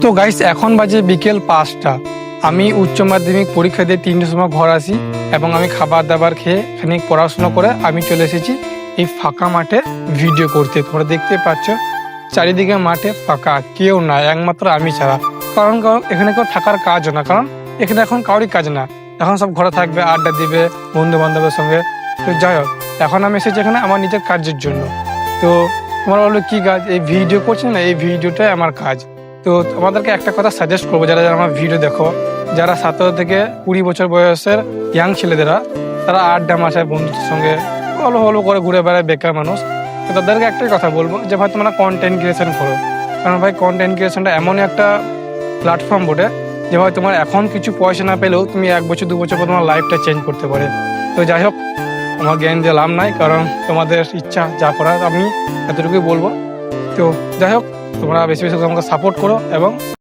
তো গাইস এখন বাজে বিকেল 5টা। আমি উচ্চ মাধ্যমিক পরীক্ষা দিয়ে 3টের সময় ঘর আসি এবং আমি খাবার দাবার খেয়ে খানিক পড়াশোনা করে আমি চলে এসেছি এই ফাঁকা মাঠে ভিডিও করতে। তোমরা দেখতে পাচ্ছ চারিদিকে মাঠে ফাঁকা, কেউ না, একমাত্র আমি ছাড়া। কারণ এখানে কেউ থাকার কাজও না, কারণ এখানে এখন কারোরই কাজ না, এখন সব ঘরে থাকবে, আড্ডা দিবে বন্ধু বান্ধবের সঙ্গে। তো যাই হোক, এখন আমি এসেছি এখানে আমার নিজের কাজের জন্য। তো তোমরা বললো কী কাজ? এই ভিডিও করছি না, এই ভিডিওটাই আমার কাজ। তো তোমাদেরকে একটা কথা সাজেস্ট করবো, যারা যারা আমার ভিডিও দেখো, যারা 17 থেকে 20 বছর বয়সের ইয়াং ছেলেদেরা, তারা আড্ডা মাসায় বন্ধুদের সঙ্গে অল্প অল্প করে ঘুরে বেড়ায়, বেকার মানুষ। তো তাদেরকে একটাই কথা বলবো যে ভাই তোমরা কন্টেন্ট ক্রিয়েশন করো। কারণ ভাই কন্টেন্ট ক্রিয়েশনটা এমনই একটা প্ল্যাটফর্ম বটে যে ভাই তোমার এখন কিছু পয়সা না পেলেও তুমি 1 বছর 2 বছর পর তোমার লাইফটা চেঞ্জ করতে পারে। তো যাই হোক, আমার জ্ঞান দিয়ে লাভ নাই, কারণ তোমাদের ইচ্ছা যা করার আমি এতটুকুই বলবো। তো যাই হোক, তোমরা বেশি বেশি আমাকে সাপোর্ট করো এবং